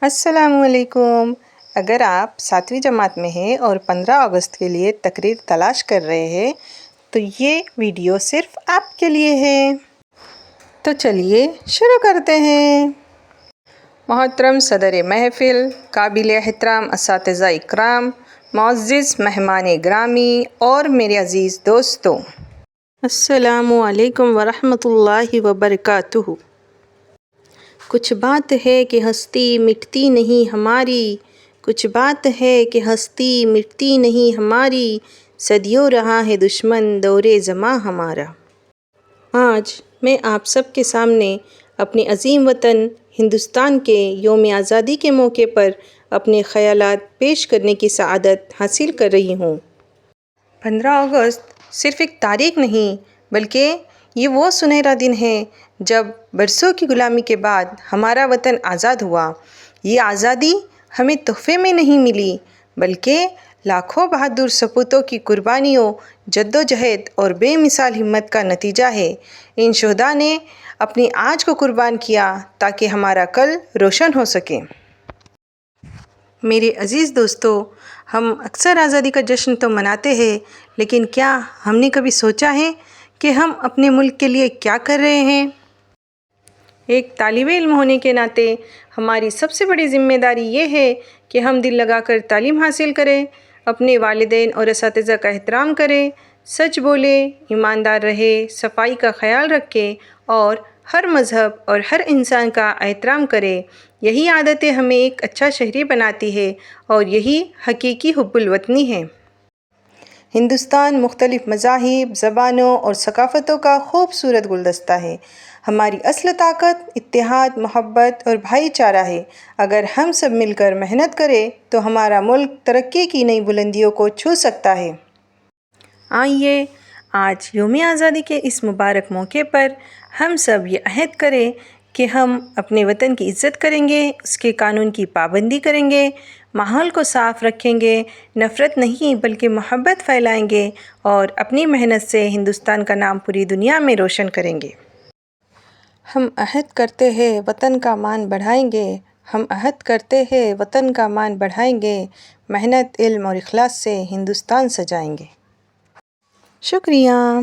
السلام علیکم۔ اگر آپ 7ویں جماعت میں ہیں اور 15 اگست کے لیے تقریر تلاش کر رہے ہیں تو یہ ویڈیو صرف آپ کے لیے ہے۔ تو چلیے شروع کرتے ہیں۔ محترم صدر محفل، قابل احترام اساتذہ اکرام، معزز مہمان گرامی اور میرے عزیز دوستوں، السلام علیکم ورحمۃ اللہ وبرکاتہ۔ کچھ بات ہے کہ ہستی مٹتی نہیں ہماری، کچھ بات ہے کہ ہستی مٹتی نہیں ہماری، صدیوں رہا ہے دشمن دور زماں ہمارا۔ آج میں آپ سب کے سامنے اپنے عظیم وطن ہندوستان کے یوم آزادی کے موقع پر اپنے خیالات پیش کرنے کی سعادت حاصل کر رہی ہوں۔ 15 اگست صرف ایک تاریخ نہیں بلکہ یہ وہ سنہرا دن ہے جب برسوں کی غلامی کے بعد ہمارا وطن آزاد ہوا۔ یہ آزادی ہمیں تحفے میں نہیں ملی بلکہ لاکھوں بہادر سپوتوں کی قربانیوں، جدوجہد اور بے مثال ہمت کا نتیجہ ہے۔ ان شہداء نے اپنی آج کو قربان کیا تاکہ ہمارا کل روشن ہو سکے۔ میرے عزیز دوستو، ہم اکثر آزادی کا جشن تو مناتے ہیں، لیکن کیا ہم نے کبھی سوچا ہے کہ ہم اپنے ملک کے لیے کیا کر رہے ہیں؟ ایک طالب علم ہونے کے ناطے ہماری سب سے بڑی ذمہ داری یہ ہے کہ ہم دل لگا کر تعلیم حاصل کریں، اپنے والدین اور اساتذہ کا احترام کریں، سچ بولیں، ایماندار رہیں، صفائی کا خیال رکھیں اور ہر مذہب اور ہر انسان کا احترام کریں۔ یہی عادتیں ہمیں ایک اچھا شہری بناتی ہے اور یہی حقیقی حب الوطنی ہے۔ ہندوستان مختلف مذاہب، زبانوں اور ثقافتوں کا خوبصورت گلدستہ ہے۔ ہماری اصل طاقت اتحاد، محبت اور بھائی چارہ ہے۔ اگر ہم سب مل کر محنت کریں تو ہمارا ملک ترقی کی نئی بلندیوں کو چھو سکتا ہے۔ آئیے آج یوم آزادی کے اس مبارک موقع پر ہم سب یہ عہد کریں کہ ہم اپنے وطن کی عزت کریں گے، اس کے قانون کی پابندی کریں گے، ماحول کو صاف رکھیں گے، نفرت نہیں بلکہ محبت پھیلائیں گے اور اپنی محنت سے ہندوستان کا نام پوری دنیا میں روشن کریں گے۔ ہم عہد کرتے ہیں وطن کا مان بڑھائیں گے، ہم عہد کرتے ہیں وطن کا مان بڑھائیں گے، محنت، علم اور اخلاص سے ہندوستان سجائیں گے۔ شکریہ۔